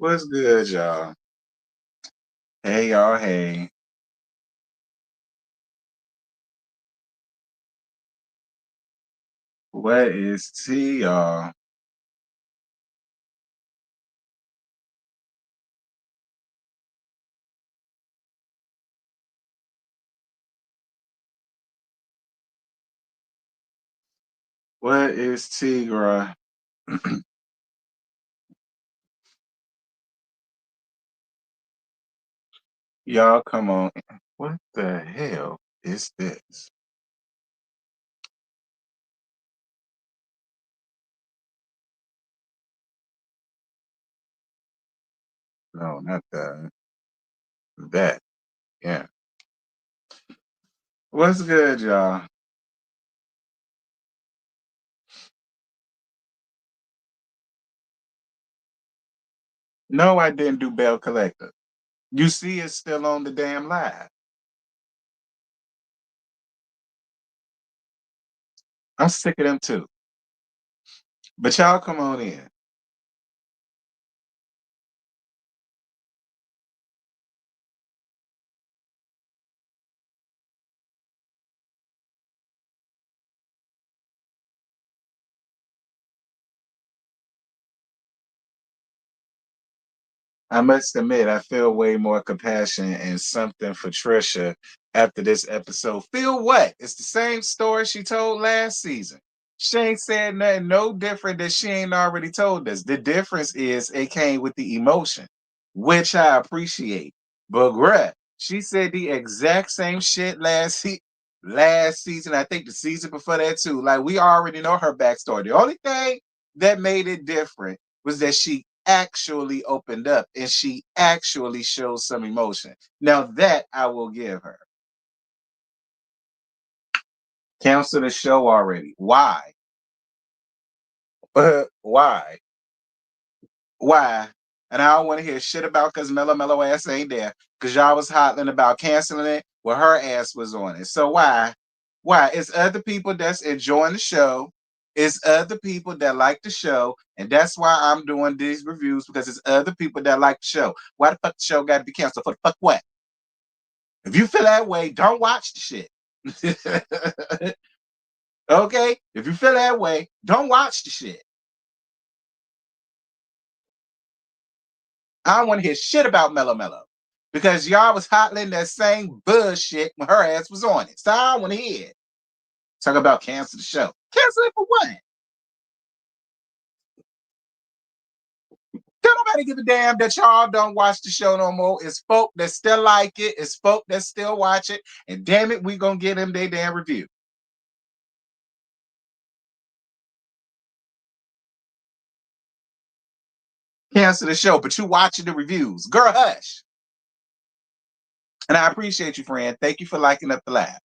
What's good, y'all? Hey, y'all. Hey, what is tea, y'all? What is tea, bruh? Y'all, come on. What the hell is this? No, not that. That. Yeah. What's good, y'all? No, I didn't do Bell Collector. You see, it's still on the damn live. I'm sick of them too. But y'all, come on in. I must admit, I feel way more compassion and something for Trisha after this episode. Feel what? It's the same story she told last season. She ain't said nothing no different that she ain't already told us. The difference is it came with the emotion, which I appreciate. But bruh, she said the exact same shit last season. I think the season before that too. Like we already know her backstory. The only thing that made it different was that she actually opened up and she actually showed some emotion. Now that I will give her. Cancel the show already. Why? Why? Why? And I don't want to hear shit about because Mellow ass ain't there. Because y'all was hollering about canceling it where her ass was on it. So why? Why? It's other people that's enjoying the show. It's other people that like the show. And that's why I'm doing these reviews because it's other people that like the show. Why the fuck the show got to be canceled? For the fuck what? If you feel that way, don't watch the shit. Okay? If you feel that way, don't watch the shit. I don't want to hear shit about Mellow because y'all was hotlling that same bullshit when her ass was on it. So I don't want to hear it. Talk about cancel the show. Cancel it for what? Don't nobody give a damn that y'all don't watch the show no more. It's folk that still like it. It's folk that still watch it. And damn it, we gonna get them their damn review. Cancel the show, but you watching the reviews. Girl, hush. And I appreciate you, friend. Thank you for liking up the live.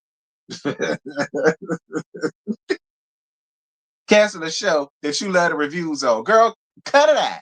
Cancel the show that you love the reviews on. Girl, cut it out.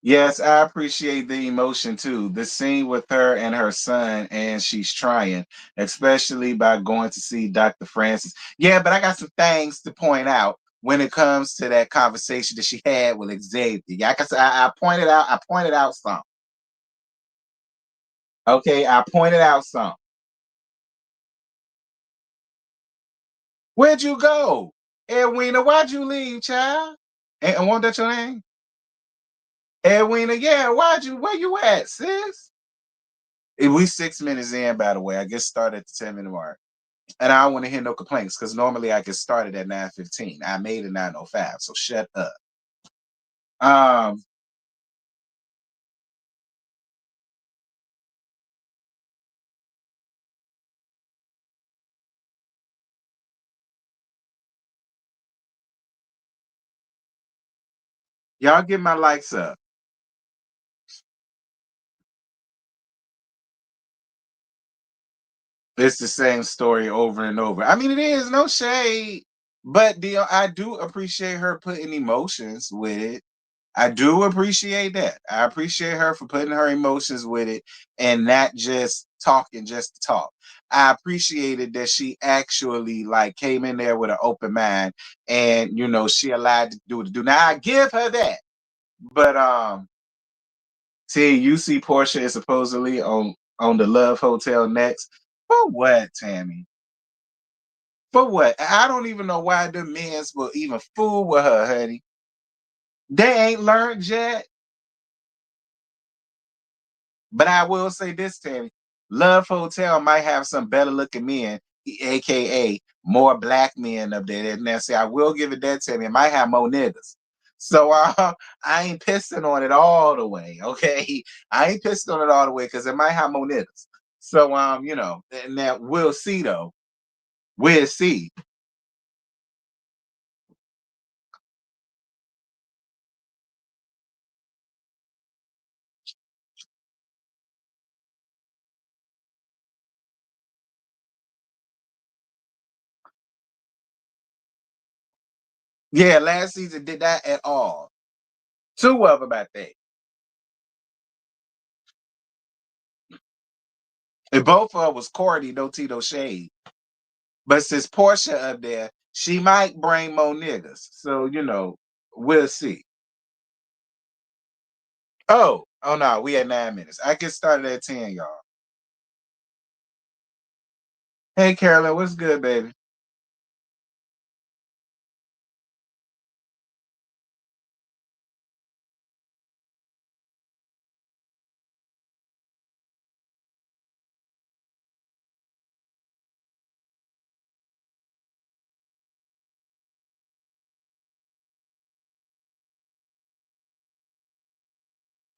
Yes, I appreciate the emotion too. The scene with her and her son, and she's trying, especially by going to see Dr. Francis. Yeah, but I got some things to point out when it comes to that conversation that she had with Xavier. Yeah, like I said, I pointed out some. Okay, I pointed out some. Where'd you go? Edwina, why'd you leave, child? And wasn't that your name? Edwina, yeah, where you at, sis? We 6 minutes in, by the way. I guess start at the 10-minute mark. And I don't want to hear no complaints because normally I get started at 9:15. I made it 9:05, so shut up. Um, y'all get my likes up. It's the same story over and over. I mean, it is no shade. But I do appreciate her putting emotions with it. I do appreciate that. I appreciate her for putting her emotions with it and not just talking just to talk. I appreciated that she actually like came in there with an open mind and she allowed to do what to do. Now I give her that. But see, you see Portia is supposedly on the Love Hotel next. For what, Tammy? For what? I don't even know why the men's will even fool with her, honey. They ain't learned yet. But I will say this, Tammy. Love Hotel might have some better looking men, aka more black men up there than that. See, I will give it that, Tammy. It might have more niggas. So I ain't pissing on it all the way. Okay. I ain't pissing on it all the way because it might have more niggas. So and that we'll see though. We'll see. Yeah, last season did that at all. Two of them, I think. And both of them was Cordy, no Tito Shade. But since Portia up there, she might bring more niggas. So, we'll see. Oh no, we at 9 minutes. I get started at 10, y'all. Hey Carolyn, what's good, baby?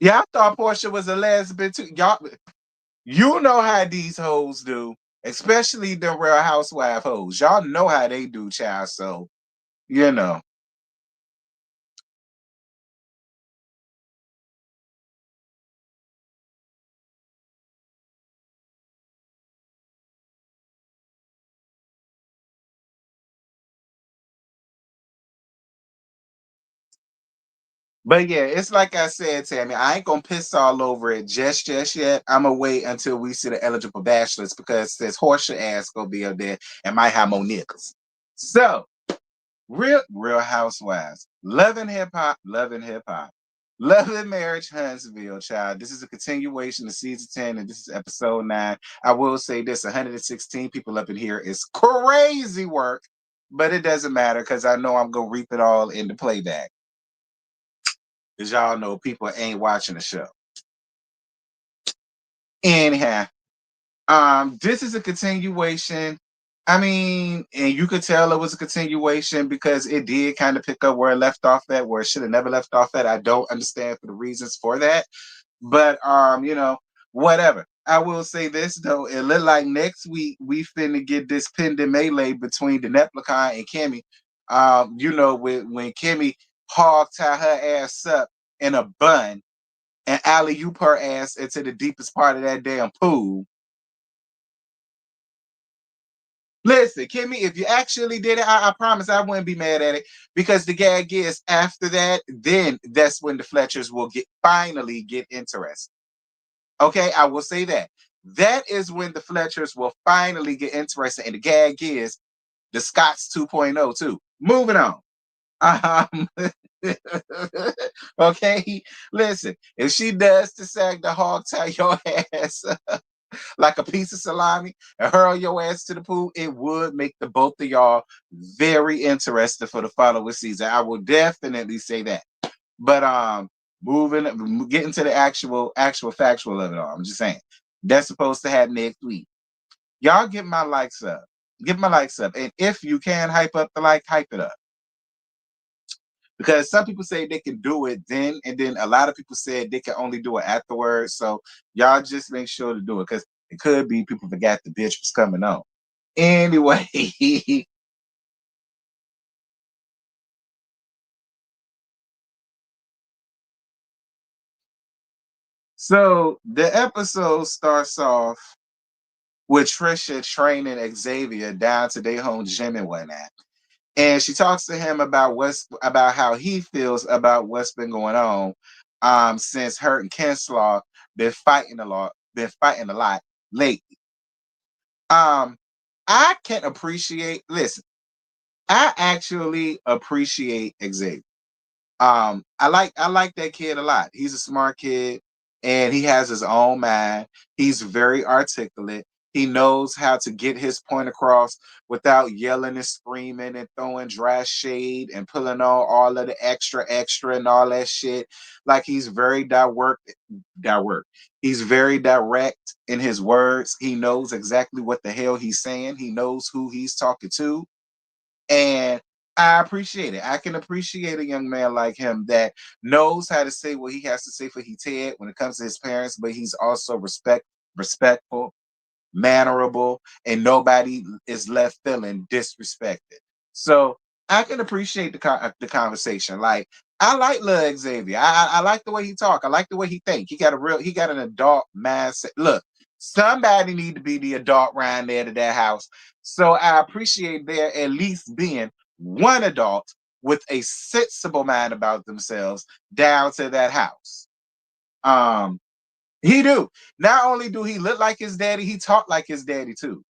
Yeah, I thought Portia was a lesbian too. Y'all, you know how these hoes do, especially the Real Housewife hoes. Y'all know how they do, child. So, you know. But yeah, it's like I said, Tammy. I ain't gonna piss all over it just yet. I'm gonna wait until we see the eligible bachelors because this horseshit ass gonna be up there and might have more niggas. So real housewives, loving hip hop, loving marriage, Huntsville, child. This is a continuation of season 10, and this is episode 9. I will say this: 116 people up in here is crazy work, but it doesn't matter because I know I'm gonna reap it all in the playback. Because y'all know people ain't watching the show. Anyhow, this is a continuation. I mean, and you could tell it was a continuation because it did kind of pick up where it left off at, where it should have never left off at. I don't understand for the reasons for that. But whatever. I will say this though, it looked like next week we finna get this pending melee between the Neplicon and Kimmy. When Kimmy hog tie her ass up in a bun and alley oop her ass into the deepest part of that damn pool. Listen, Kimmy, if you actually did it, I promise I wouldn't be mad at it because the gag is after that, then that's when the Fletchers will finally get interested. Okay, I will say that. That is when the Fletchers will finally get interested, and the gag is the Scots 2.0 too. Moving on. Um, okay, listen. If she does to sag the hog tie your ass like a piece of salami and hurl your ass to the pool, it would make the both of y'all very interested for the following season. I will definitely say that. But getting to the actual factual of it all. I'm just saying that's supposed to happen next week. Y'all get my likes up. Get my likes up. And if you can hype up the like, hype it up. Because some people say they can do it then, and then a lot of people said they can only do it afterwards. So y'all just make sure to do it because it could be people forgot the bitch was coming on. Anyway, so the episode starts off with Trisha training Xavier down to their home gym and whatnot. and she talks to him about how he feels about what's been going on since Hurt and Kenslaw been fighting a lot lately. Um, I can appreciate. Listen, I actually appreciate Xavier. I like that kid a lot. He's a smart kid and he has his own mind. He's very articulate. He knows how to get his point across without yelling and screaming and throwing dry shade and pulling on all of the extra and all that shit. Like he's very direct. He's very direct in his words. He knows exactly what the hell he's saying. He knows who he's talking to, and I appreciate it. I can appreciate a young man like him that knows how to say what he has to say for he Ted when it comes to his parents, but he's also respectful, mannerable, and nobody is left feeling disrespected. So I can appreciate the conversation. Like I like Lil Xavier. I like the way he talk. I like the way he think. He got an adult mindset. Look, somebody need to be the adult around there to that house. So I appreciate there at least being one adult with a sensible mind about themselves down to that house. Um, he do. Not only do he look like his daddy, he talk like his daddy too.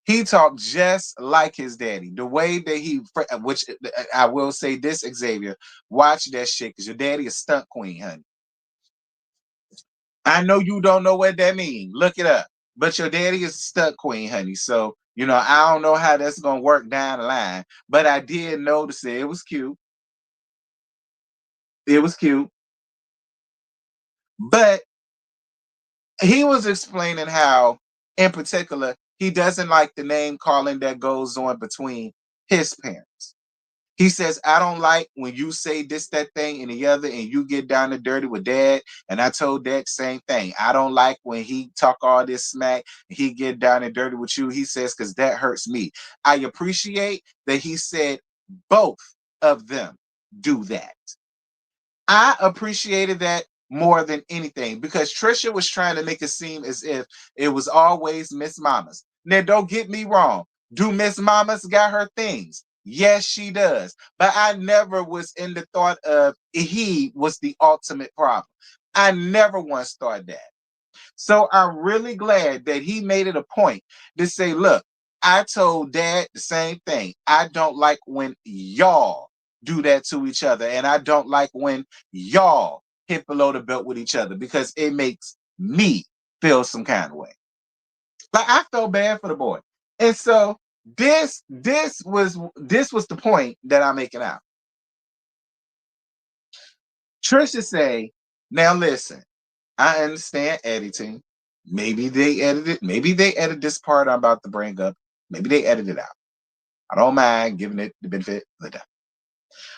He talked just like his daddy. The way that which I will say this, Xavier, watch that shit because your daddy is stunt queen, honey. I know you don't know what that means. Look it up. But your daddy is a stunt queen, honey. So, I don't know how that's going to work down the line. But I did notice it. It was cute. It was cute. But he was explaining how, in particular, he doesn't like the name calling that goes on between his parents. He says, I don't like when you say this, that thing, and the other, and you get down and dirty with dad. And I told dad same thing. I don't like when he talk all this smack, and he get down and dirty with you. He says, because that hurts me. I appreciate that he said both of them do that. I appreciated that more than anything because Trisha was trying to make it seem as if it was always Miss Mama's. Now, don't get me wrong. Do Miss Mama's got her things? Yes, she does. But I never was in the thought of he was the ultimate problem. I never once thought that. So I'm really glad that he made it a point to say, look, I told dad the same thing. I don't like when y'all do that to each other. And I don't like when y'all hit below the belt with each other because it makes me feel some kind of way. Like I felt bad for the boy. And so this was the point that I'm making out. Trisha say, now listen, I understand editing. Maybe they edited this part I'm about to bring up. Maybe they edited it out. I don't mind giving it the benefit of the doubt.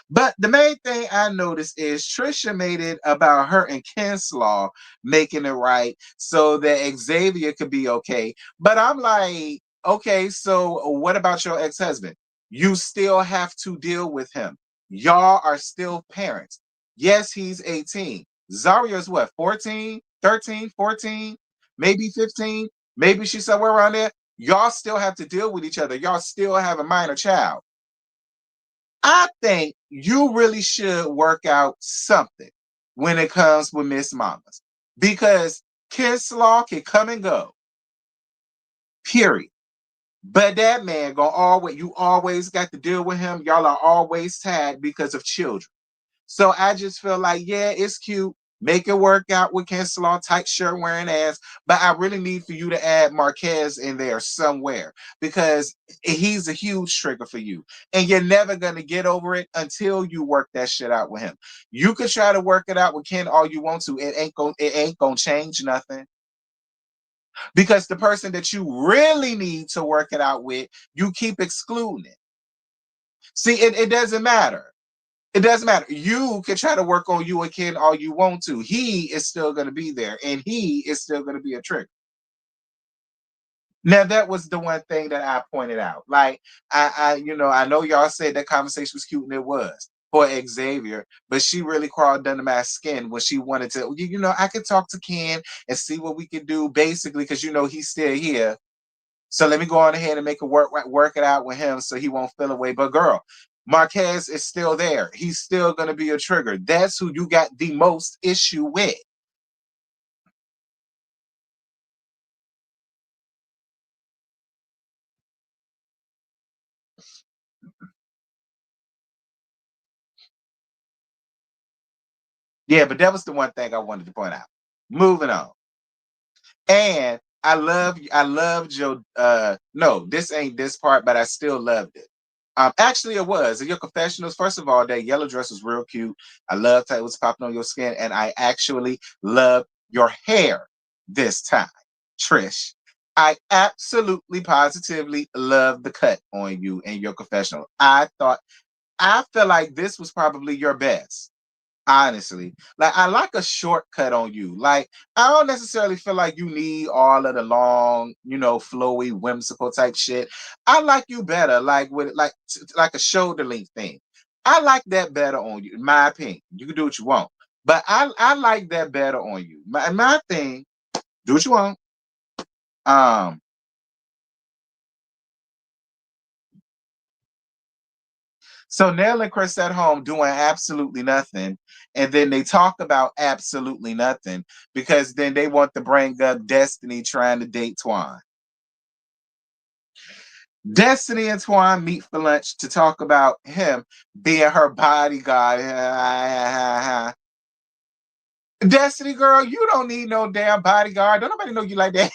But the main thing I noticed is Trisha made it about her and Kenslaw making it right so that Xavier could be okay. But I'm like, okay, so what about your ex-husband? You still have to deal with him. Y'all are still parents. Yes, he's 18. Zarya's what, 14, 13, 14, maybe 15, maybe she's somewhere around there. Y'all still have to deal with each other. Y'all still have a minor child. I think you really should work out something when it comes with Miss Mamas because Kiss Law can come and go, period. But that man you always got to deal with him. Y'all are always tagged because of children. So I just feel like, yeah, it's cute. Make it work out with Ken Salon, tight shirt wearing ass. But I really need for you to add Marquez in there somewhere because he's a huge trigger for you. And you're never going to get over it until you work that shit out with him. You could try to work it out with Ken all you want to. It ain't gonna change nothing. Because the person that you really need to work it out with, you keep excluding it. See, it doesn't matter. It doesn't matter. You can try to work on you again all you want to. He is still going to be there, and he is still going to be a trigger. Now, that was the one thing that I pointed out. Like, I know y'all said that conversation was cute, and it was for Xavier, but she really crawled under my skin when she wanted to. I could talk to Ken and see what we could do, basically, because he's still here. So let me go on ahead and make it work it out with him so he won't feel away. But girl, Marquez is still there. He's still gonna be a trigger. That's who you got the most issue with. Yeah, but that was the one thing I wanted to point out. Moving on. And I loved your no, this ain't this part, but I still loved it. Actually it was. In your confessionals, first of all, that yellow dress was real cute. I loved how it was popping on your skin, and I actually love your hair this time, Trish. I absolutely positively love the cut on you in your confessional. I feel like this was probably your best. Honestly, like I like a shortcut on you. Like I don't necessarily feel like you need all of the long, flowy, whimsical type shit. I like you better, like with like a shoulder length thing. I like that better on you, in my opinion. You can do what you want, but I like that better on you. My thing, do what you want. Um, So Nell and Chris at home doing absolutely nothing, and then they talk about absolutely nothing because then they want to bring up Destiny trying to date Twan. Destiny and Twan meet for lunch to talk about him being her bodyguard. Destiny girl, you don't need no damn bodyguard. Don't nobody know you like that.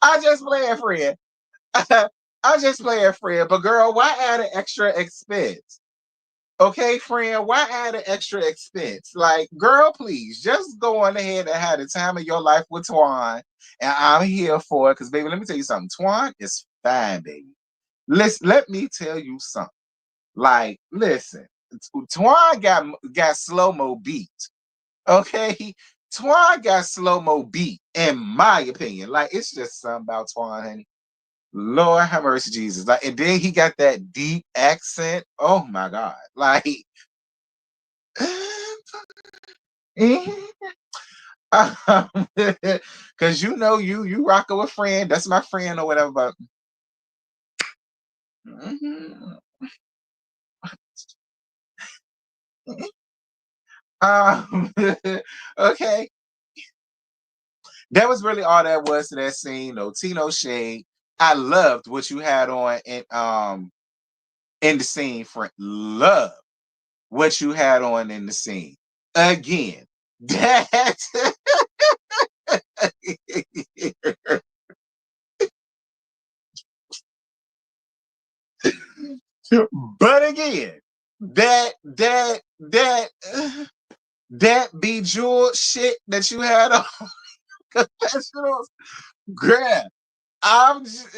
I just play a friend. I just play a friend. But girl, why add an extra expense? Okay, friend, why add an extra expense? Like, girl, please just go on ahead and have the time of your life with Twan. And I'm here for it. Because, baby, let me tell you something. Twan is fine, baby. Listen, let me tell you something. Like, listen, Twan got slow-mo beat. Okay? Twan got slow-mo beat, in my opinion. Like, it's just something about Twan, honey. Lord have mercy, Jesus. Like, and then he got that deep accent. Oh my God. Like, because you rocking with friend. That's my friend or whatever. But mhm. um, okay, that was really all that was to that scene. No Tino shade. I loved what you had on in the scene, friend. Love what you had on in the scene. Again, that but again, that bejeweled shit that you had on confessionals, girl. I'm just,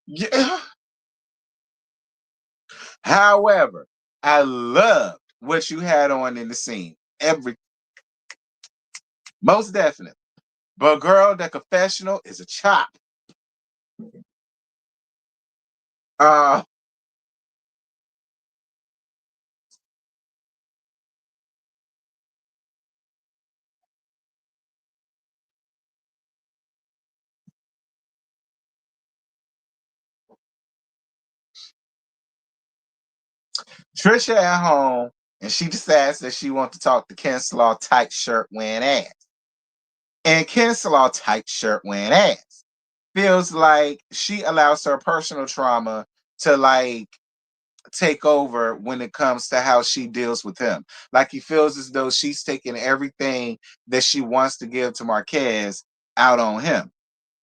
yeah. However, I loved what you had on in the scene. Most definitely. But girl, the confessional is a chop. Uh Trisha at home, and she decides that she wants to talk to Ken Slaw tight shirt wearing ass. And Ken Slaw tight shirt wearing ass feels like she allows her personal trauma to like take over when it comes to how she deals with him. Like he feels as though she's taking everything that she wants to give to Marquez out on him.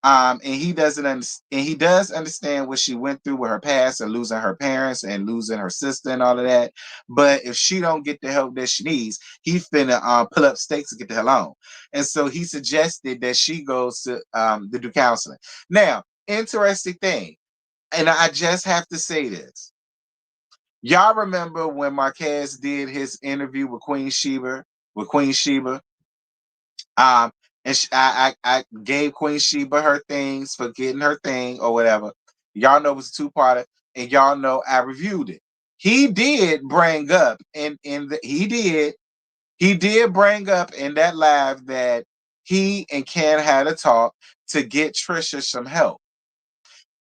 And he doesn't understand, and he does understand what she went through with her past and losing her parents and losing her sister and all of that. But if she don't get the help that she needs, he finna pull up stakes to get the hell on. And so he suggested that she goes to do counseling. Now, interesting thing, and I just have to say this. Y'all remember when Marquez did his interview with Queen Sheba? With Queen Sheba, um, and I gave Queen Sheba her things for getting her thing or whatever. Y'all know it was a two-parter, and y'all know I reviewed it. He did bring up he did bring up in that live that he and Ken had a talk to get Trisha some help.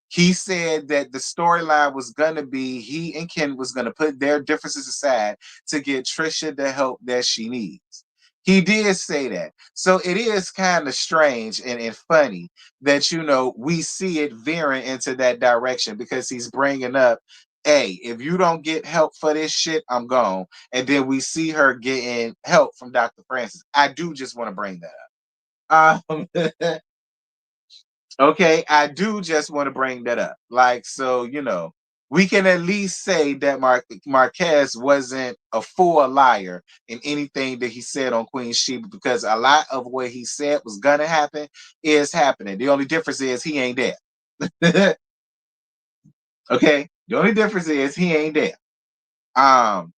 He said that the storyline was gonna be he and Ken was gonna put their differences aside to get Trisha the help that she needs. He did say that. So it is kind of strange and funny that we see it veering into that direction because he's bringing up, hey, if you don't get help for this shit, I'm gone. And then we see her getting help from Dr. Francis. I do just want to bring that up. Okay, I do just want to bring that up. Like, so, we can at least say that Marquez wasn't a full liar in anything that he said on Queen Sheba because a lot of what he said was gonna happen is happening. The only difference is he ain't there. Okay, the only difference is he ain't there. Um,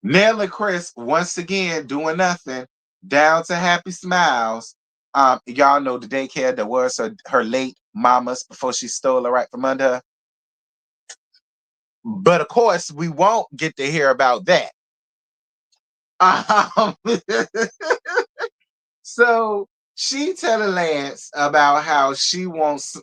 Nell and Chris once again doing nothing, down to happy smiles. Y'all know the daycare that was her late mama's before she stole her right from under her. But of course, we won't get to hear about that. Um, so she telling Lance about how she wants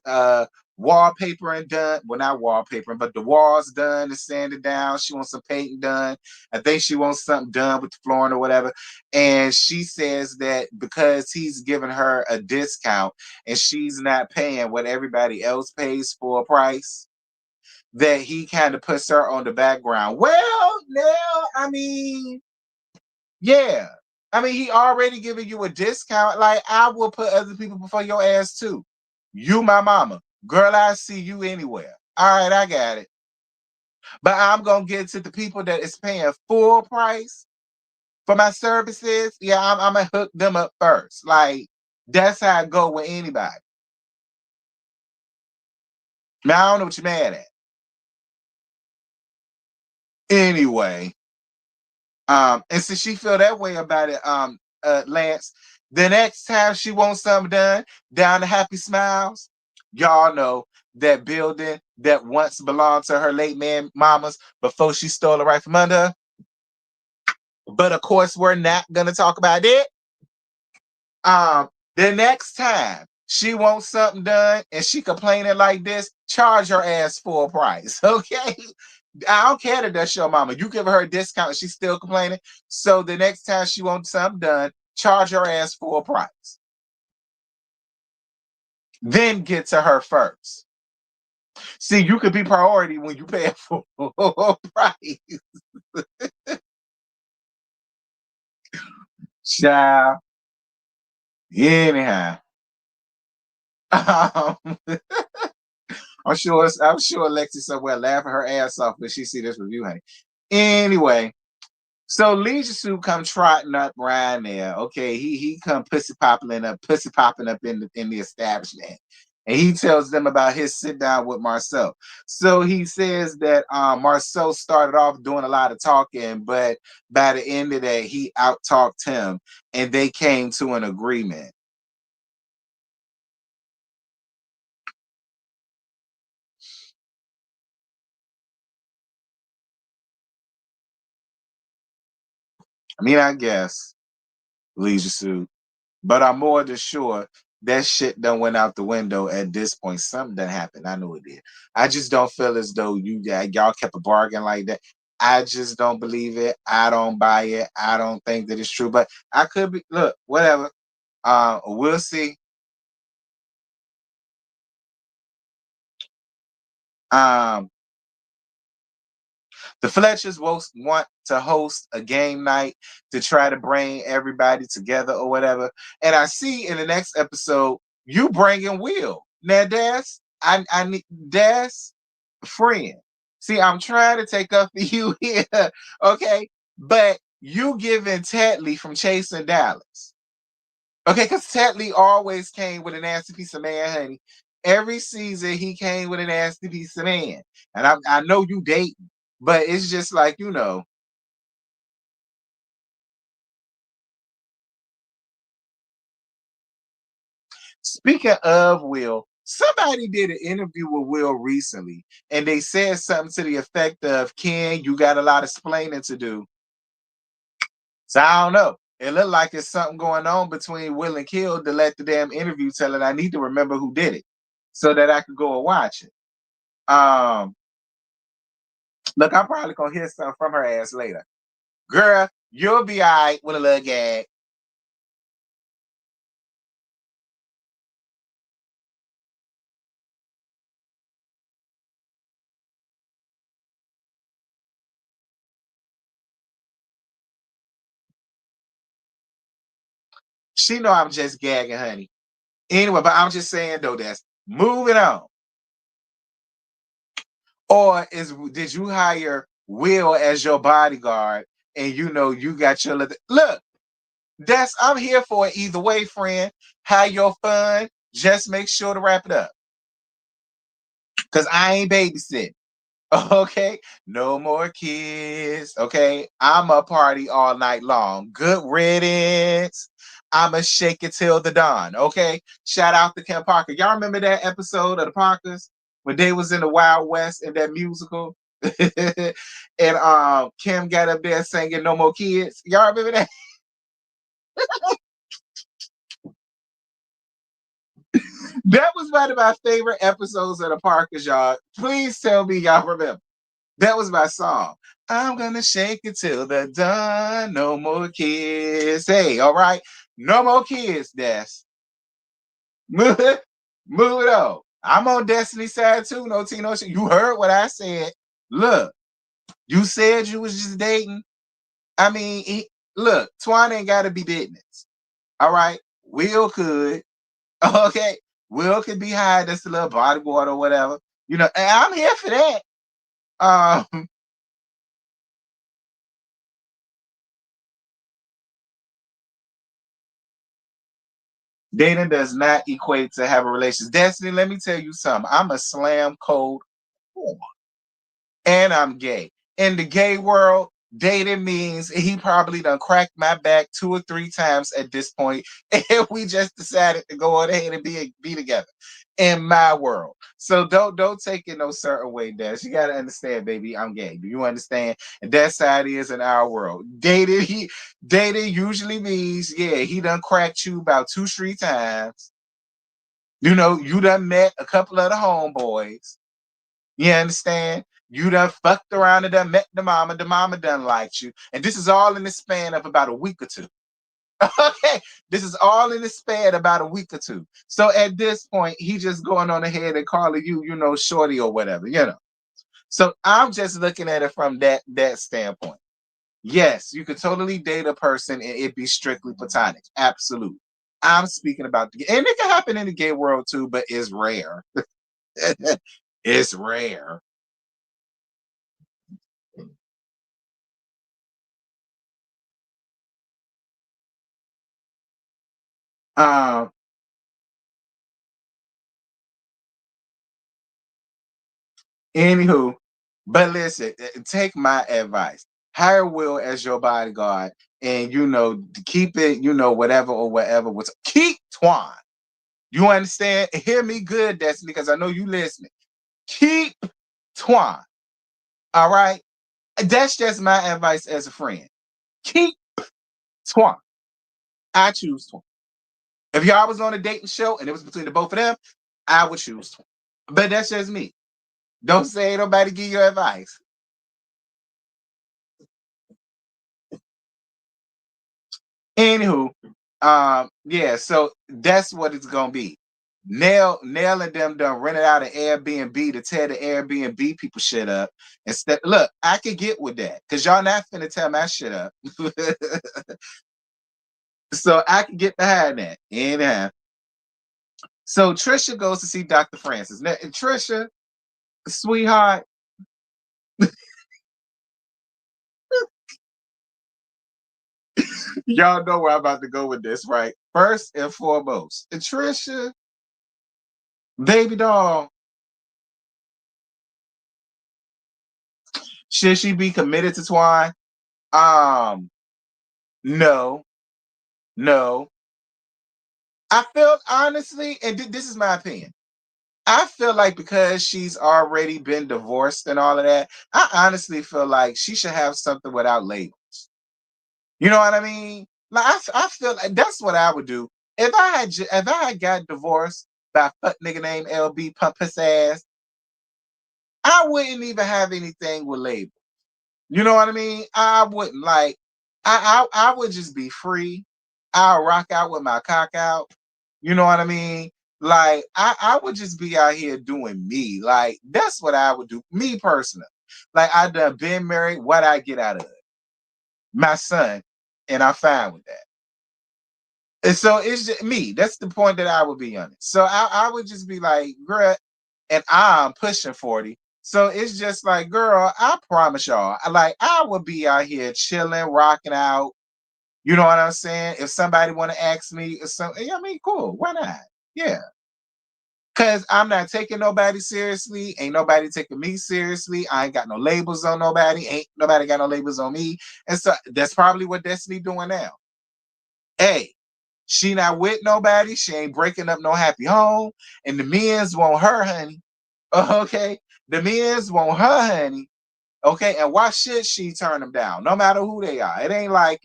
wallpapering done. Well, not wallpapering, but the walls done and sanded down. She wants some painting done. I think she wants something done with the flooring or whatever. And she says that because he's giving her a discount and she's not paying what everybody else pays for a price, that he kind of puts her on the background. Well, now, I mean, yeah. I mean, he already giving you a discount. Like, I will put other people before your ass too. You my mama. Girl, I see you anywhere. All right, I got it. But I'm gonna get to the people that is paying full price for my services. Yeah, I'm gonna hook them up first. Like, that's how I go with anybody. Now I don't know what you're mad at. Anyway, and since she feel that way about it, Lance, the next time she wants something done down to Happy Smiles, y'all know that building that once belonged to her late man mamas before she stole it right from under her. But of course, we're not gonna talk about it. The next time she wants something done and she complaining like this, charge her ass full price. Okay. I don't care that that's your mama. You give her a discount and she's still complaining. So the next time she wants something done, charge her ass full price. Then get to her first. See, you could be priority when you pay full price. Child. Anyhow. Um, I'm sure Lexi somewhere laughing her ass off when she see this review, honey. Anyway, so Leisure Suit come trotting up around there. Okay, he come pussy popping up in the establishment. And he tells them about his sit down with Marcel. So he says that Marcel started off doing a lot of talking, but by the end of that, he out talked him and they came to an agreement. I mean, I guess Leisure Suit. But I'm more than sure that shit done went out the window at this point. Something done happened. I know it did. I just don't feel as though y'all kept a bargain like that. I just don't believe it. I don't buy it. I don't think that it's true. But I could be. Look, whatever. We'll see. Um, The Fletchers want to host a game night to try to bring everybody together or whatever. And I see in the next episode you bringing Will. Now, I need Des friend. See, I'm trying to take up for you here, okay? But you giving Tetley from Chasing Dallas. Okay, because Tetley always came with a nasty piece of man, honey. Every season he came with a nasty piece of man. And I know you dating, but it's just like, speaking of Will, somebody did an interview with Will recently, and they said something to the effect of, Ken, you got a lot of explaining to do. So I don't know. It looked like it's something going on between Will and Kill to let the damn interview tell it I need to remember who did it so that I could go and watch it. Um, Look, I'm probably gonna hear something from her ass later. Girl, you'll be all right with a little gag. She know I'm just gagging, honey. Anyway, but I'm just saying though, that's moving on. Or did you hire Will as your bodyguard and you know you got your look? That's I'm here for it either way, friend. Have your fun. Just make sure to wrap it up. Cause I ain't babysitting. Okay. No more kids. Okay. I'm a party all night long. Good riddance. I'ma shake it till the dawn. Okay. Shout out to Kim Parker. Y'all remember that episode of the Parkers when they was in the Wild West in that musical? And Kim got up there singing No More Kids. Y'all remember that? That was one of my favorite episodes of the Parkers, y'all. Please tell me y'all remember. That was my song. I'm gonna shake it till the dawn. No more kids. Hey, all right. No more kids, Des. Move it. Move it on. I'm on Destiny's side too. No Tino. You heard what I said. Look, you said you was just dating. I mean, look, Twan ain't gotta be business. All right. Will could. Okay. Will could be high, just a little bodyboard or whatever. You know, and I'm here for that. Um, Dating does not equate to have a relationship. Destiny, let me tell you something. I'm a slam cold whore, and I'm gay. In the gay world, dating means he probably done cracked my back 2 or 3 times at this point, and we just decided to go on ahead and be together. In my world, so don't take it no certain way, Des. You gotta understand, baby. I'm gay. Do you understand? And that's how it is in our world. Dating usually means he done cracked you about 2 3 times. You know, you done met a couple of the homeboys. You understand? You done fucked around and done met the mama. The mama done liked you. And this is all in the span of about a week or two. Okay. This is all in the span about a week or two. So at this point, he just going on ahead and calling you, shorty or whatever, So I'm just looking at it from that standpoint. Yes, you could totally date a person and it be strictly platonic. Absolutely. I'm speaking about and it can happen in the gay world too, but it's rare. It's rare. Um, Anywho, but listen, take my advice. Hire Will as your bodyguard, and keep it, whatever or whatever. Keep Twan. You understand? Hear me good, Destiny, because I know you listening. Keep Twan. All right. That's just my advice as a friend. Keep Twan. I choose Twan. If y'all was on a dating show and it was between the both of them, I would choose Twan. But that's just me. Don't say nobody give you advice. Anywho, so that's what it's gonna be. Nail and them done rented out an Airbnb to tear the Airbnb people shit up. Instead, look, I could get with that because y'all not finna tear my shit up. So I can get behind that. Anyhow. So Trisha goes to see Dr. Francis. Now, Trisha, sweetheart, y'all know where I'm about to go with this, right? First and foremost, Trisha, baby doll, should she be committed to Twine? Um, no, no. I feel honestly, and this is my opinion. I feel like because she's already been divorced and all of that, I honestly feel like she should have something without labels. You know what I mean? Like I feel like that's what I would do if if I had got divorced by a fuck nigga named LB pump his ass. I wouldn't even have anything with label. You know what I mean? I wouldn't like. I would just be free. I'll rock out with my cock out. You know what I mean? Like I would just be out here doing me. Like that's what I would do. Me personally. Like I done been married. What I get out of it? My son, and I'm fine with that. And so it's just me. That's the point that I would be on it. So I would just be like, girl, and I'm pushing 40. So it's just like, girl, I promise y'all, I would be out here chilling, rocking out. You know what I'm saying? If somebody want to ask me or something, I mean, cool, why not? Yeah. Cause I'm not taking nobody seriously. Ain't nobody taking me seriously. I ain't got no labels on nobody. Ain't nobody got no labels on me. And so that's probably what Destiny doing now. Hey, she not with nobody. She ain't breaking up no happy home. And the men's want her, honey. Okay. The men's want her, honey. Okay. And why should she turn them down? No matter who they are. It ain't like,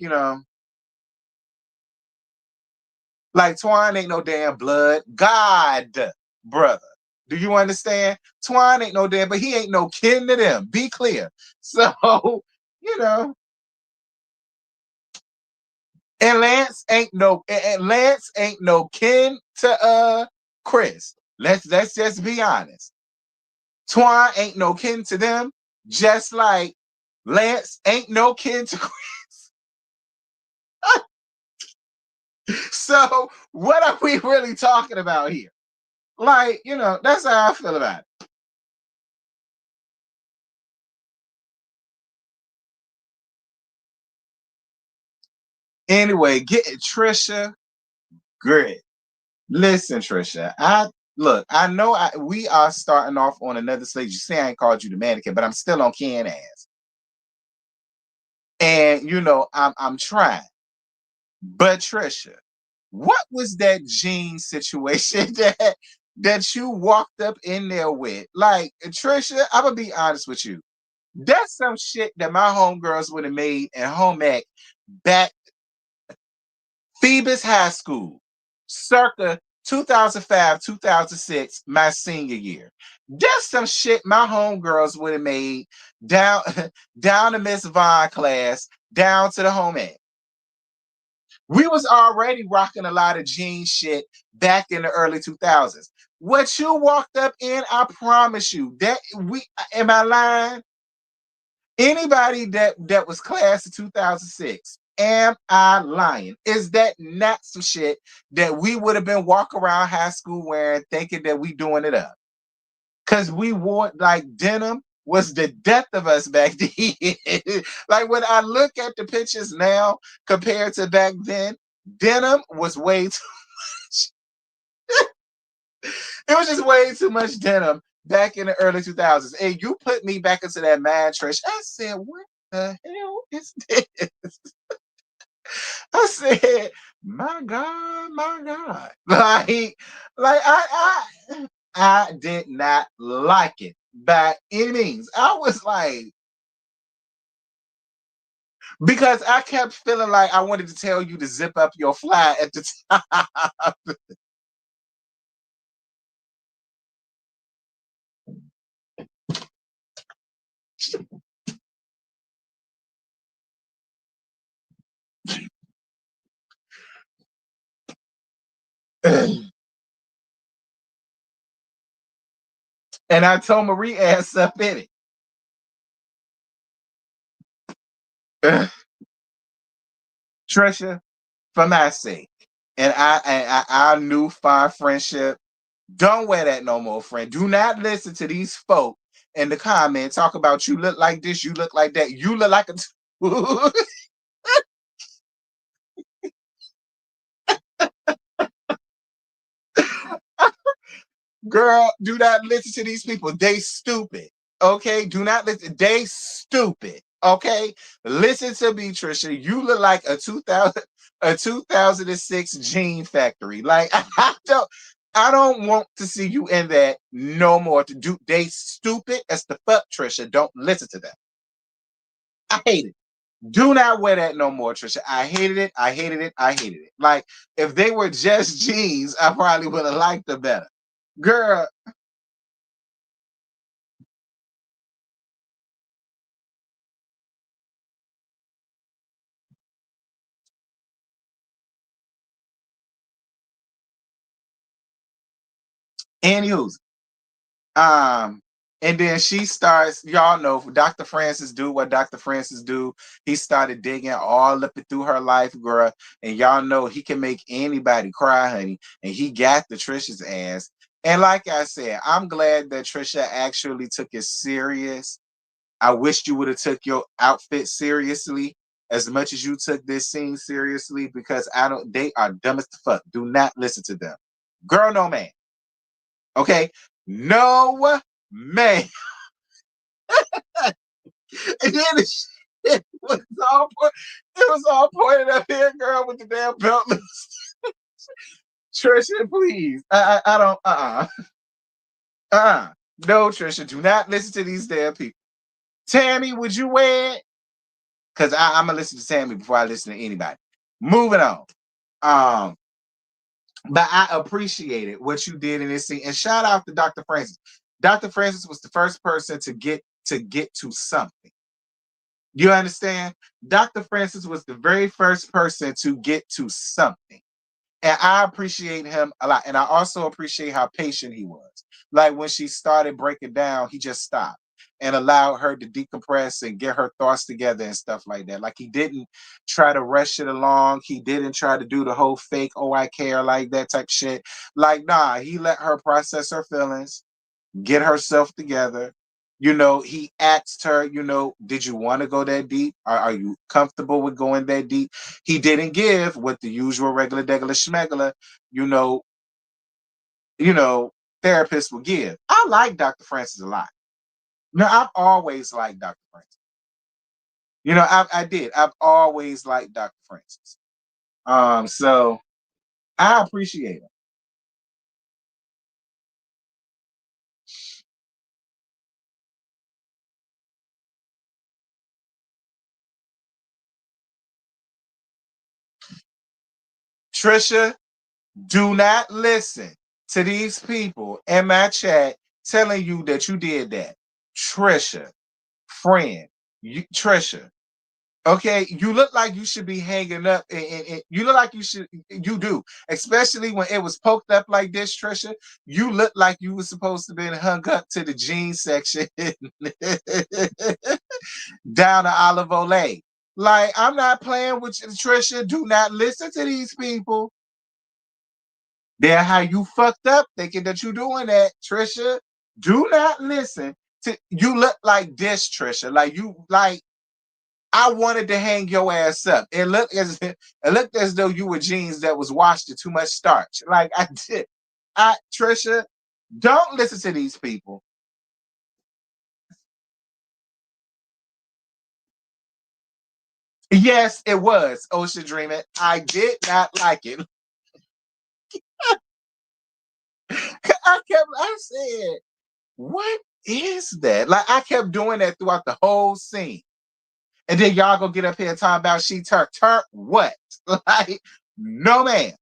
like Twine ain't no damn blood. God, brother. Do you understand? Twine ain't no damn, but he ain't no kin to them. Be clear. So, you know, and Lance ain't no kin to Chris. Let's just be honest. Twine ain't no kin to them, just like Lance ain't no kin to Chris. So what are we really talking about here? Like, that's how I feel about it. Anyway, get Trisha, great. Listen, Trisha, I know we are starting off on another stage. You say I ain't called you the mannequin, but I'm still on Ken ass. And I'm trying. But Trisha, what was that jean situation that you walked up in there with? Like, Trisha, I'm gonna be honest with you. That's some shit that my homegirls would have made in home ec back Phoebus High School, circa 2005, 2006, my senior year. That's some shit my homegirls would have made down down to Miss Vaughn class, down to the home ec. We was already rocking a lot of jean shit back in the early 2000s. What you walked up in, I promise you, that we am I lying? Anybody that was class of 2006, am I lying? Is that not some shit that we would have been walking around high school wearing, thinking that we doing it up? Cause we wore like denim was the death of us back then. Like when I look at the pictures now compared to back then, denim was way too much. It was just way too much denim back in the early 2000s. And you put me back into that mad trash. I said, what the hell is this? I said, my God, my God. I did not like it by any means. I was like, because I kept feeling like I wanted to tell you to zip up your fly at the time. And I told Marie ass up in it. Trisha, for my sake, and our new fine friendship, don't wear that no more, friend. Do not listen to these folk in the comments talk about you look like this, you look like that, you look like a girl. Do not listen to these people. They stupid. Okay, do not listen. They stupid. Okay, listen to me, Trisha. You look like a 2006 Gene Factory. Like I don't want to see you in that no more. To do they stupid as the fuck, Trisha. Don't listen to them. I hate it. Do not wear that no more, Trisha. I hated it. I hated it. I hated it. Like, if they were just jeans, I probably would have liked them better. Girl, anywho's. Um, and then she starts, y'all know, Dr. Francis do what Dr. Francis do. He started digging all up and through her life, girl. And y'all know he can make anybody cry, honey. And he got the Trisha's ass. And like I said, I'm glad that Trisha actually took it serious. I wish you would have took your outfit seriously as much as you took this scene seriously, because I don't, they are dumb as the fuck. Do not listen to them. Girl, no man. Okay? No man. And then the shit was all it was all pointed up here, girl, with the damn belt loose. Trisha, please. I don't uh-uh. No, Trisha, do not listen to these damn people. Tammy, would you wear it? Because I'm gonna listen to Tammy before I listen to anybody. Moving on. Um, but I appreciated what you did in this scene. And shout out to Dr. Francis. Dr. Francis was the first person to get to something. You understand? Dr. Francis was the very first person to get to something. And I appreciate him a lot. And I also appreciate how patient he was. Like, when she started breaking down, he just stopped and allowed her to decompress and get her thoughts together and stuff like that. Like, he didn't try to rush it along. He didn't try to do the whole fake, oh, I care, like that type shit. Like, nah, he let her process her feelings, get herself together. He asked her, did you want to go that deep? Are you comfortable with going that deep? He didn't give what the usual regular degular schmegula, you know, you know, therapists will give. I like Dr. Francis a lot. No, I've always liked Dr. Francis. I did. I've always liked Dr. Francis. So I appreciate him. Trisha, do not listen to these people in my chat telling you that you did that. Trisha, friend, Trisha. Okay, you look like you should be hanging up, and you look like you do, especially when it was poked up like this, Trisha. You look like you were supposed to be hung up to the jeans section down to Olive Olay. Like, I'm not playing with you, Trisha. Do not listen to these people. They're how you fucked up thinking that you doing that, Trisha. Do not listen to you. Look like this, Trisha. Like I wanted to hang your ass up. It looked as though you were jeans that was washed in too much starch. Like I did. Trisha, don't listen to these people. Yes, it was Ocean Dreaming. I did not like it. I said, what is that? Like, I kept doing that throughout the whole scene. And then y'all gonna get up here and talk about she turned what? Like, no man.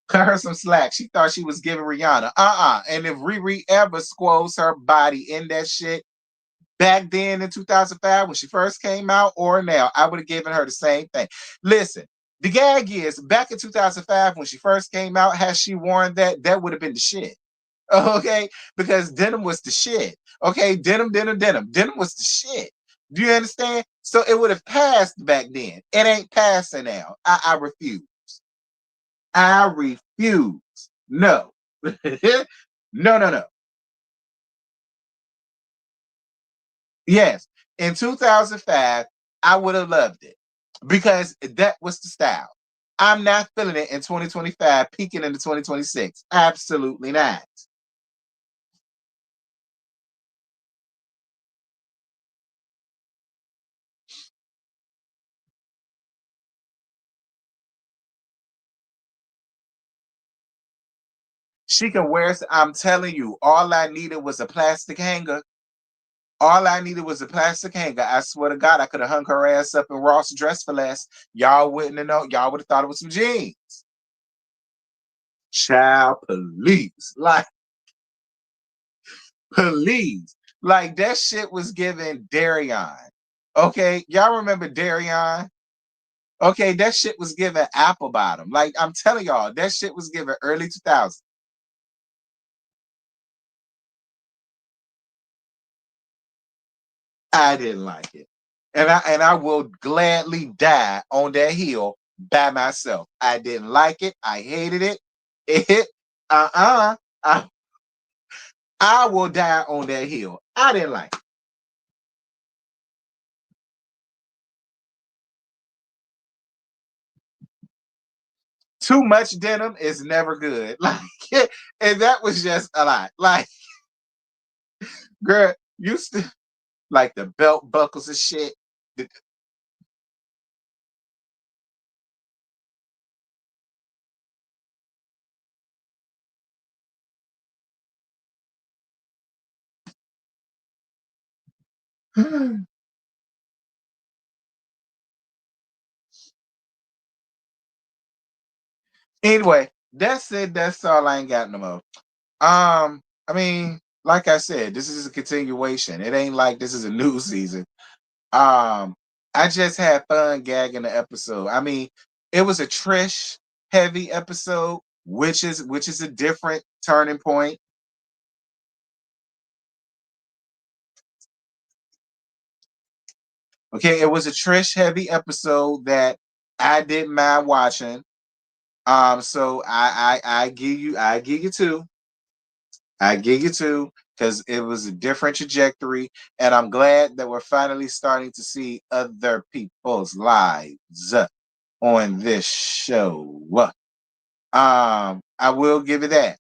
Cut her some slack. She thought she was giving Rihanna. And if Riri ever squoze her body in that shit back then in 2005 when she first came out, or now, I would have given her the same thing. Listen, the gag is, back in 2005 when she first came out, had she worn that would have been the shit. Okay, because denim was the shit. Okay, denim, denim, denim. Denim was the shit. Do you understand? So it would have passed back then. It ain't passing now. I refuse. I refuse. No. No, no, no. Yes. In 2005, I would have loved it because that was the style. I'm not feeling it in 2025, peaking into 2026. Absolutely not. She can wear, I'm telling you, all I needed was a plastic hanger. All I needed was a plastic hanger. I swear to God, I could have hung her ass up in Ross dress for less. Y'all wouldn't have known. Y'all would have thought it was some jeans. Child, police. Like, police. Like, that shit was giving Darion. Okay, y'all remember Darion? Okay, that shit was giving apple bottom. Like, I'm telling y'all, that shit was giving early 2000s. I didn't like it. And I will gladly die on that hill by myself. I didn't like it. I hated it. It uh-uh. I, I will die on that hill. I didn't like it. Too much denim is never good. Like, and that was just a lot. Like, girl, you still like the belt buckles and shit. Anyway, that's it. That's all. I ain't got no more. I mean, like I said, this is a continuation. It ain't like this is a new season. Um, I just had fun gagging the episode. I mean, it was a Trish heavy episode, which is a different turning point. Okay, it was a Trish heavy episode that I didn't mind watching. So I give you two. I give you two because it was a different trajectory, and I'm glad that we're finally starting to see other people's lives on this show. I will give it that.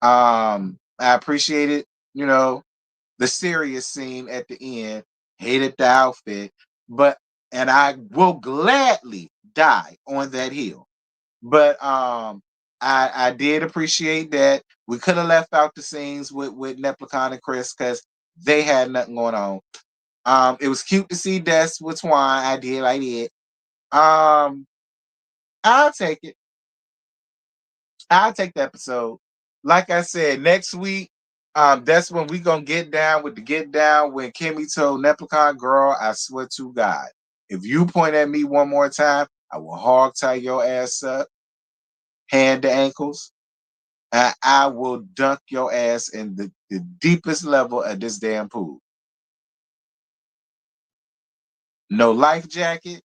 I appreciate it. You know, the serious scene at the end. Hated the outfit, but and I will gladly die on that hill. But I did appreciate that we could have left out the scenes with Neplicon and Chris because they had nothing going on. It was cute to see Des with Twine. I did. Um, I'll take it. I'll take the episode. Like I said, next week, that's when we gonna get down with the get down when Kimmy told Neplicon, girl, I swear to God, if you point at me one more time, I will hog tie your ass up, hand to ankles. I will dunk your ass in the deepest level of this damn pool. No life jacket,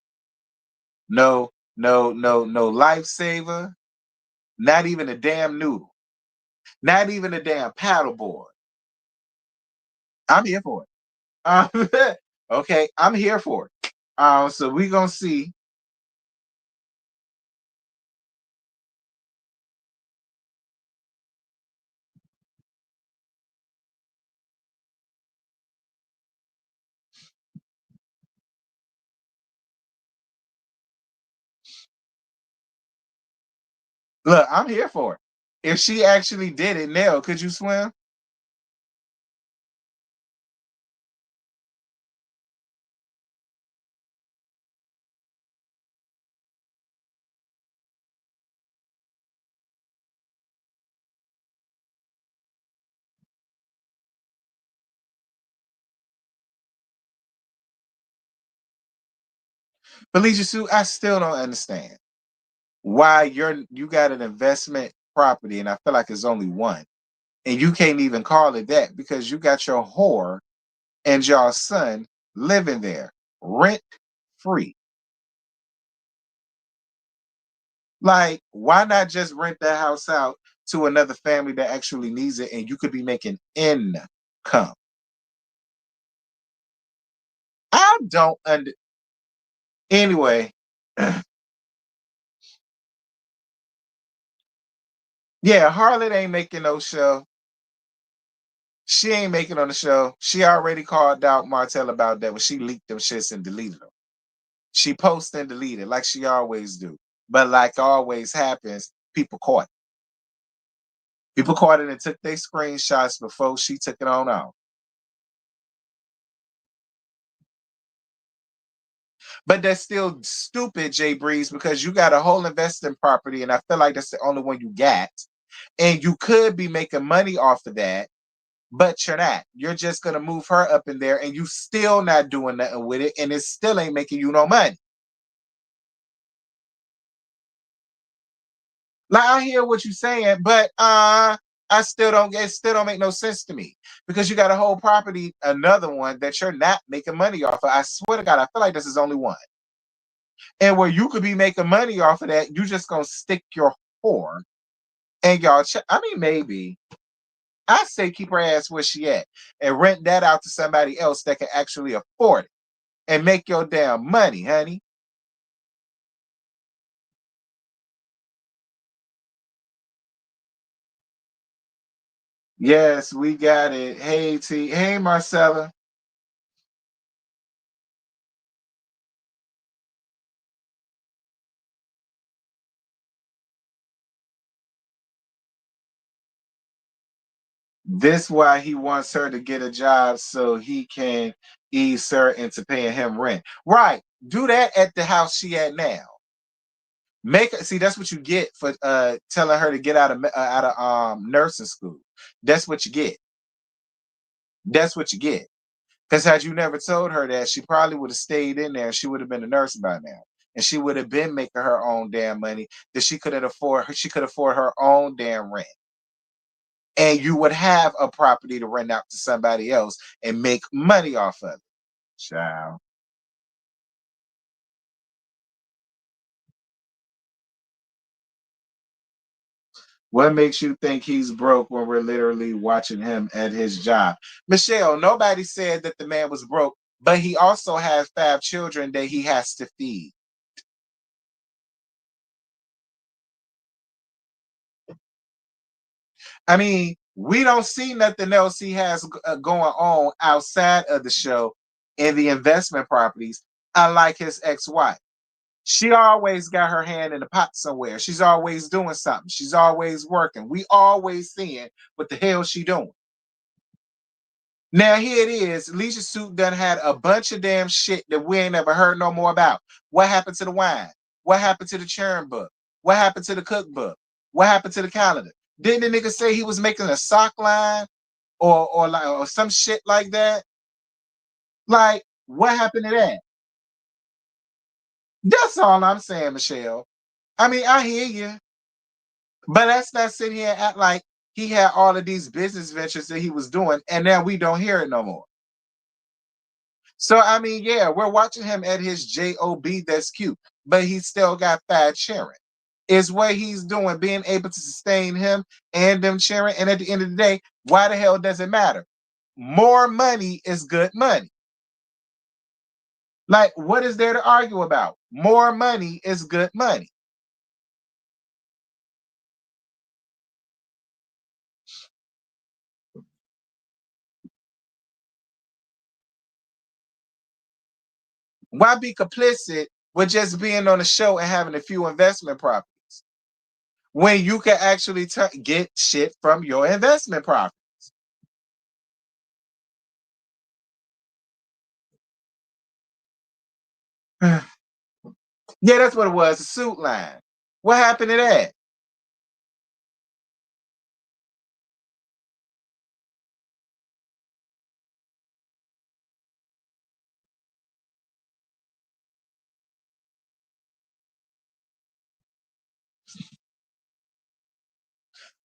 no lifesaver, not even a damn noodle, not even a damn paddleboard. I'm here for it. Okay, I'm here for it. So we gonna see. Look, I'm here for it. If she actually did it, Nell, could you swim? Felicia Sue, I still don't understand why you got an investment property, and I feel like it's only one, and you can't even call it that because you got your whore and your son living there rent free. Like, why not just rent that house out to another family that actually needs it, and you could be making income? I don't under. Anyway, yeah, Harlot ain't making no show. She ain't making on the show. She already called out Martell about that when she leaked them shits and deleted them. She posted and deleted like she always do. But like always happens, people caught it. People caught it and took their screenshots before she took it on out. But that's still stupid, Jay Breeze, because you got a whole investing property, and I feel like that's the only one you got. And you could be making money off of that, but you're not. You're just gonna move her up in there, and you still not doing nothing with it, and it still ain't making you no money. Like I hear what you're saying, but I still don't get. It still don't make no sense to me because you got a whole property, another one that you're not making money off of. I swear to God, I feel like this is only one, and where you could be making money off of that, you just gonna stick your whore and y'all. I mean, maybe I say keep her ass where she at and rent that out to somebody else that can actually afford it and make your damn money, honey. Yes, we got it. Hey T, hey Marcella. This why he wants her to get a job so he can ease her into paying him rent. Right. Do that at the house she at now. Make see that's what you get for telling her to get out of nursing school. That's what you get. That's what you get. Because had you never told her that, she probably would have stayed in there. She would have been a nurse by now, and she would have been making her own damn money that she couldn't afford. She could afford her own damn rent, and you would have a property to rent out to somebody else and make money off of it. Child. What makes you think he's broke when we're literally watching him at his job? Michelle, nobody said that the man was broke, but he also has 5 children that he has to feed. I mean, we don't see nothing else he has going on outside of the show in the investment properties, unlike his ex-wife. She always got her hand in the pot somewhere. She's always doing something. She's always working. We always seeing what the hell she doing. Now here it is. Leisure Suit done had a bunch of damn shit that we ain't never heard no more about. What happened to the wine? What happened to the churn book? What happened to the cookbook? What happened to the calendar? Didn't the nigga say he was making a sock line or some shit like that? Like, what happened to that? That's all I'm saying, Michelle. I mean, I hear you, but let's not sit here and act like he had all of these business ventures that he was doing, and now we don't hear it no more. So I mean, yeah, we're watching him at his job. That's cute, but he still got 5 children. Is what he's doing, being able to sustain him and them cheering. And at the end of the day, why the hell does it matter? More money is good money. Like, what is there to argue about? More money is good money. Why be complicit with just being on the show and having a few investment properties when you can actually get shit from your investment property? Yeah, that's what it was. A suit line. What happened to that?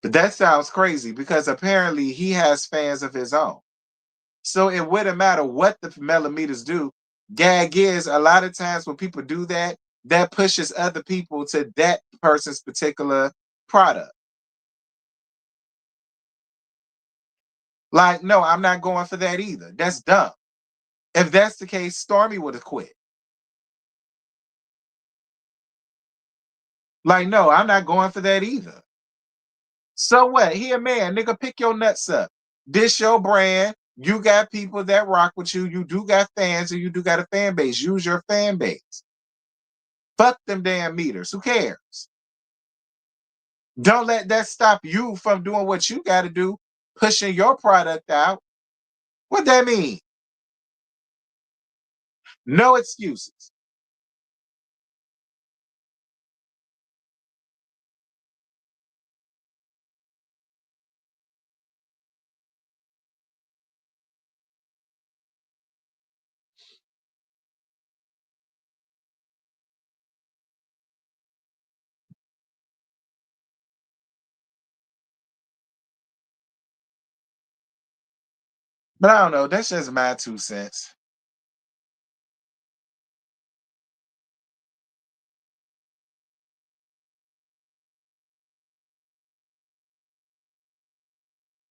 But that sounds crazy because apparently he has fans of his own. So it wouldn't matter what the millimeters do. Gag is a lot of times when people do that, that pushes other people to that person's particular product. Like, no, I'm not going for that either. That's dumb. If that's the case, Stormy would have quit. Like, no, I'm not going for that either. So what? He a man, nigga, pick your nuts up. This your brand. You got people that rock with you. You do got fans and you do got a fan base. Use your fan base. Fuck them damn meters. Who cares? Don't let that stop you from doing what you got to do, pushing your product out. What that mean? No excuses. But I don't know. That's just my 2 cents.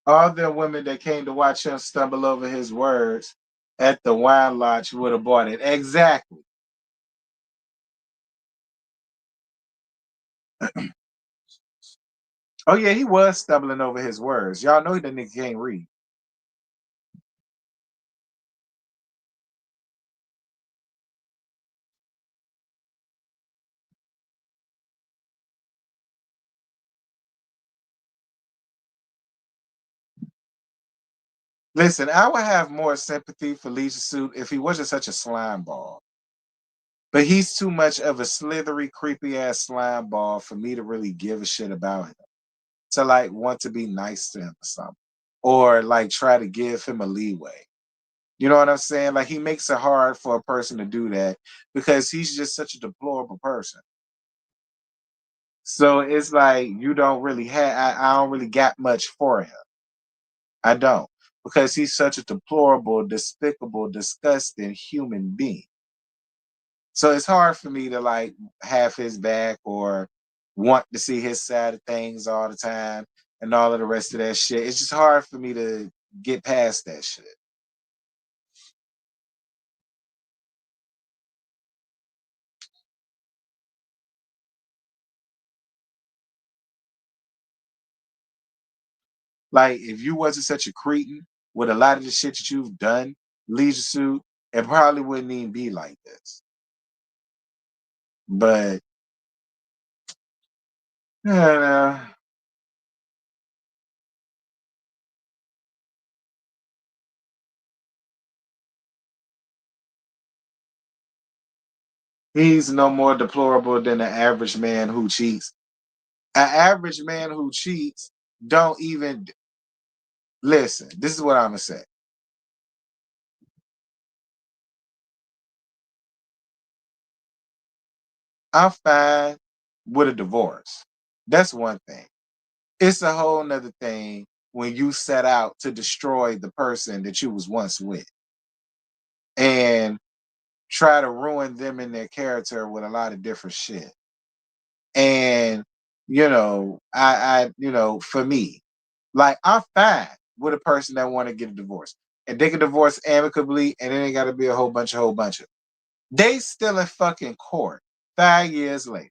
All the women that came to watch him stumble over his words at the wine lodge would have bought it. Exactly. Oh yeah, he was stumbling over his words. Y'all know the nigga can't read. Listen, I would have more sympathy for Leisure Suit if he wasn't such a slime ball. But he's too much of a slithery, creepy ass slime ball for me to really give a shit about him. To like want to be nice to him or something. Or like try to give him a leeway. You know what I'm saying? Like he makes it hard for a person to do that because he's just such a deplorable person. So it's like you don't really have I don't really got much for him. I don't. Because he's such a deplorable, despicable, disgusting human being. So it's hard for me to like have his back or want to see his side of things all the time and all of the rest of that shit. It's just hard for me to get past that shit. Like if you wasn't such a cretin with a lot of the shit that you've done, Leisure Suit, it probably wouldn't even be like this. But uh, he's no more deplorable than the average man who cheats. An average man who cheats don't even listen. This is what I'm gonna say. I'm fine with a divorce. That's one thing. It's a whole nother thing when you set out to destroy the person that you was once with and try to ruin them and their character with a lot of different shit. And for me, like I'm fine with a person that want to get a divorce. And they can divorce amicably and it ain't gotta be a whole bunch of. They still in fucking court 5 years later.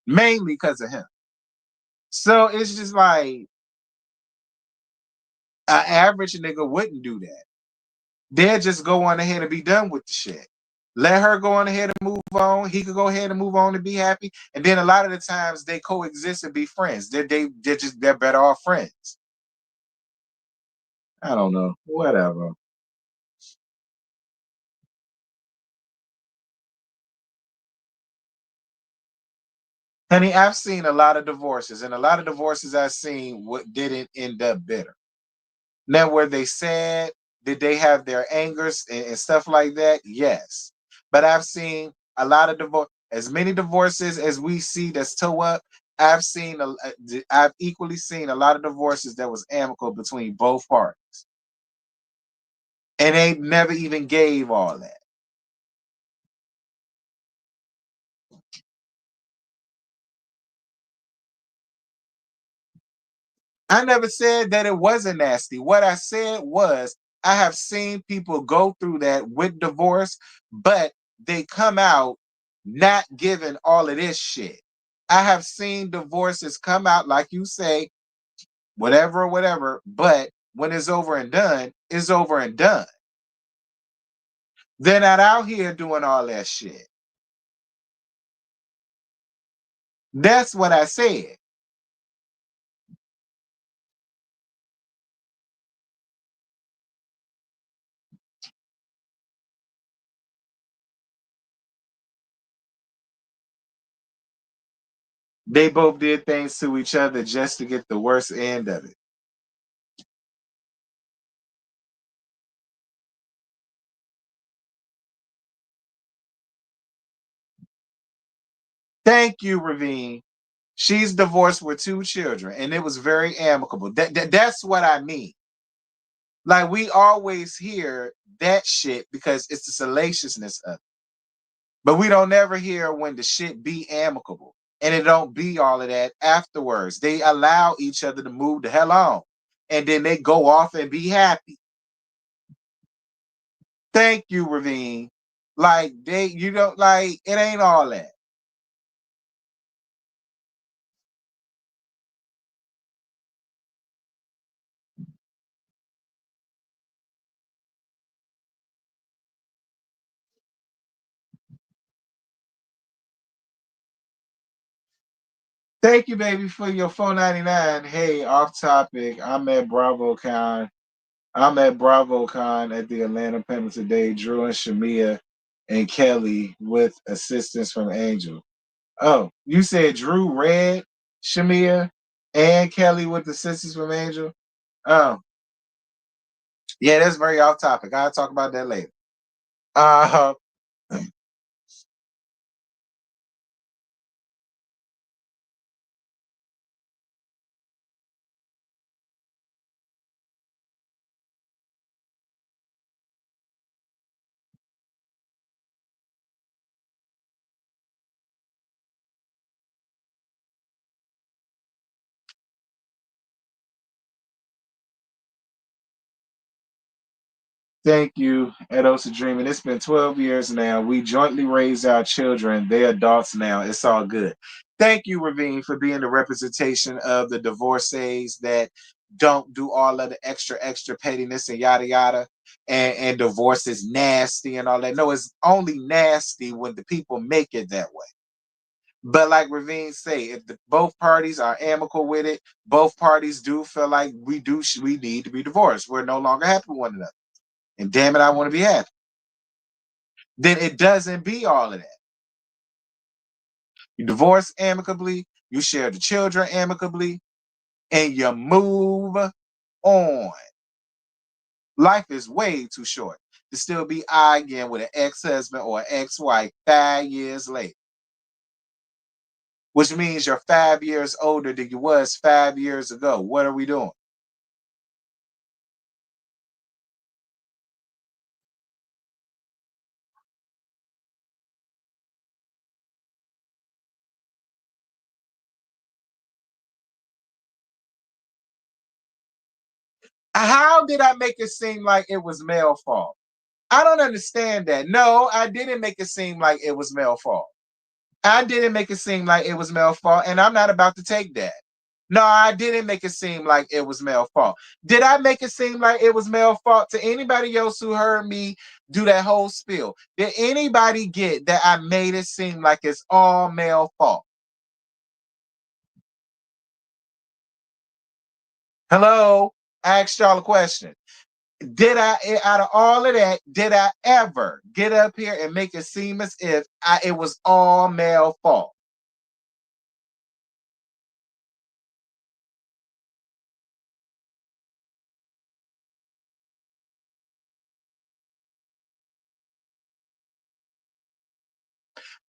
Mainly because of him. So it's just like an average nigga wouldn't do that. They'll just go on ahead and be done with the shit. Let her go on ahead and move on. He could go ahead and move on and be happy. And then a lot of the times they coexist and be friends. They're better off friends. I don't know. Whatever. Honey, I've seen a lot of divorces, and a lot of divorces I've seen what didn't end up bitter. Now, were they sad? Did they have their angers and stuff like that? Yes. But I've seen a lot of divorce, as many divorces as we see that's toe up. I've equally seen a lot of divorces that was amicable between both parties, and they never even gave all that. I never said that it wasn't nasty. What I said was I have seen people go through that with divorce, but they come out not giving all of this shit. I have seen divorces come out, like you say, whatever, whatever, but when it's over and done, it's over and done. They're not out here doing all that shit. That's what I said. They both did things to each other just to get the worst end of it. Thank you, Ravine. She's divorced with 2 children, and it was very amicable. That's what I mean. Like we always hear that shit because it's the salaciousness of it. But we don't never hear when the shit be amicable. And it don't be all of that afterwards. They allow each other to move the hell on. And then they go off and be happy. Thank you, Ravine. Like they you don't like it ain't all that. Thank you, baby, for your 4.99. Hey, off topic. I'm at BravoCon at the Atlanta Panel today. Drew and Shamia and Kelly with assistance from Angel. Oh, you said Drew read Shamia and Kelly with assistance from Angel? Oh, yeah, that's very off topic. I'll talk about that later. Uh, Thank you, Edos Dreaming. It's been 12 years now. We jointly raised our children. They're adults now. It's all good. Thank you, Ravine, for being the representation of the divorcees that don't do all of the extra pettiness and yada yada. And divorce is nasty and all that. No, it's only nasty when the people make it that way. But like Ravine say, if both parties are amicable with it, both parties do feel like we need to be divorced. We're no longer happy with one another. And damn it, I want to be happy. Then it doesn't be all of that. You divorce amicably, you share the children amicably, and you move on. Life is way too short to still be arguing with an ex-husband or an ex-wife 5 years later, which means you're 5 years older than you was 5 years ago. What are we doing? How did I make it seem like it was male fault? I don't understand that. No, I didn't make it seem like it was male fault. I didn't make it seem like it was male fault, and I'm not about to take that. No, I didn't make it seem like it was male fault. Did I make it seem like it was male fault to anybody else who heard me do that whole spiel? Did anybody get that I made it seem like it's all male fault? Hello? I asked y'all a question. Did I, out of all of that, did I ever get up here and make it seem as if it was all male fault?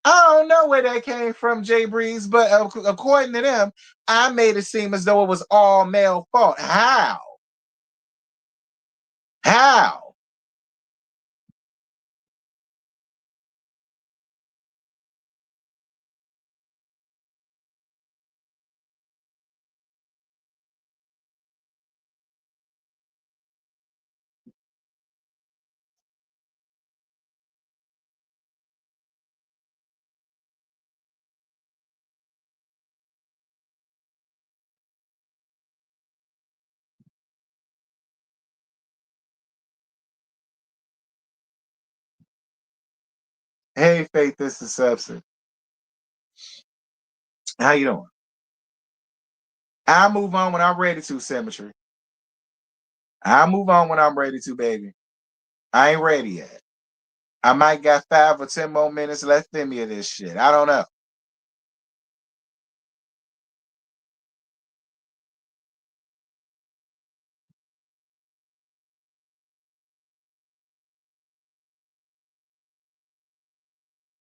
I don't know where that came from, Jay Breeze, but according to them, I made it seem as though it was all male fault. How? How? Hey, Faith, this is Substance. How you doing? I'll move on when I'm ready to, Symmetry. I'll move on when I'm ready to, baby. I ain't ready yet. I might got 5 or 10 more minutes left in me of this shit. I don't know.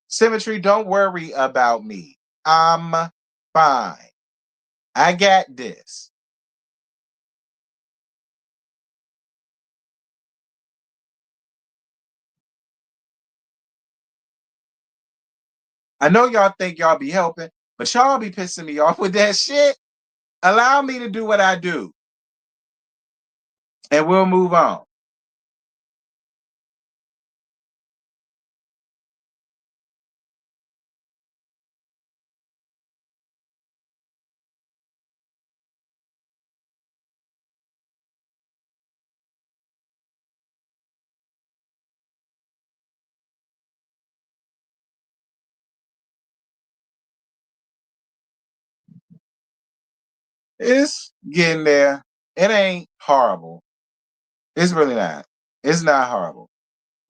Symmetry, don't worry about me. I'm fine. I got this. I know y'all think y'all be helping, but y'all be pissing me off with that shit. Allow me to do what I do, and we'll move on. It's getting there. It ain't horrible. It's really not. It's not horrible.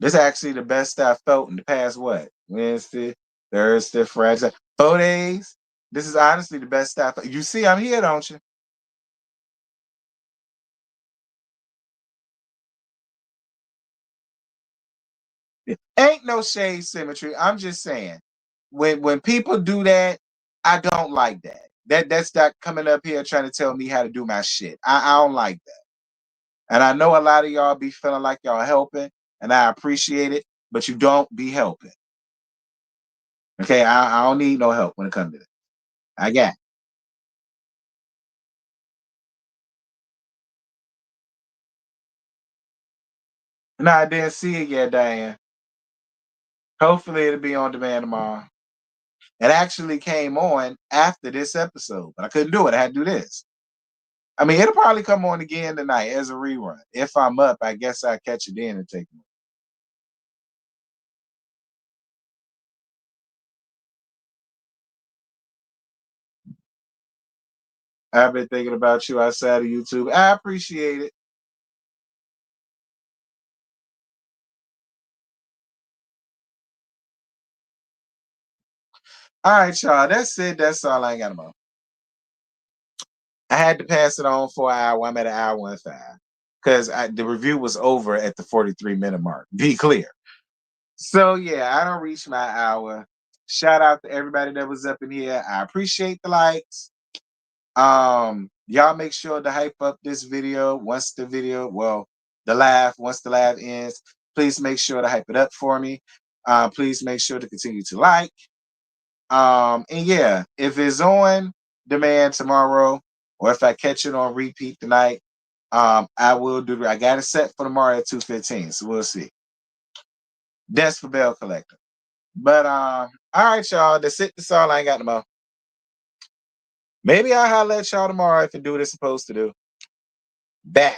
This is actually the best I felt in the past what? Wednesday, Thursday, Friday, 4 days. This is honestly the best I felt. You see, I'm here, don't you? Ain't no shade symmetry. I'm just saying, when people do that, I don't like that. That's not coming up here trying to tell me how to do my shit. I don't like that. And I know a lot of y'all be feeling like y'all helping, and I appreciate it, but you don't be helping. Okay, I don't need no help when it comes to this. I got it. No, I didn't see it yet, Diane. Hopefully it'll be on demand tomorrow. It actually came on after this episode, but I couldn't do it. I had to do this. I mean, it'll probably come on again tonight as a rerun. If I'm up, I guess I'll catch it then and take it. I've been thinking about you outside of YouTube. I appreciate it. All right, y'all. That's it. That's all I ain't got about. I had to pass it on for an hour. I'm at an hour and five because the review was over at the 43-minute mark. Be clear. So yeah, I don't reach my hour. Shout out to everybody that was up in here. I appreciate the likes. Y'all make sure to hype up this video once the video, well, the live, once the live ends. Please make sure to hype it up for me. Please make sure to continue to like. And yeah, if it's on demand tomorrow, or if I catch it on repeat tonight, I will do. I got it set for tomorrow at 2:15, so we'll see. That's for Bell Collector. But all right, y'all. That's it. That's all I ain't got no more. Maybe I'll holler at y'all tomorrow if it do what it's supposed to do. Bye.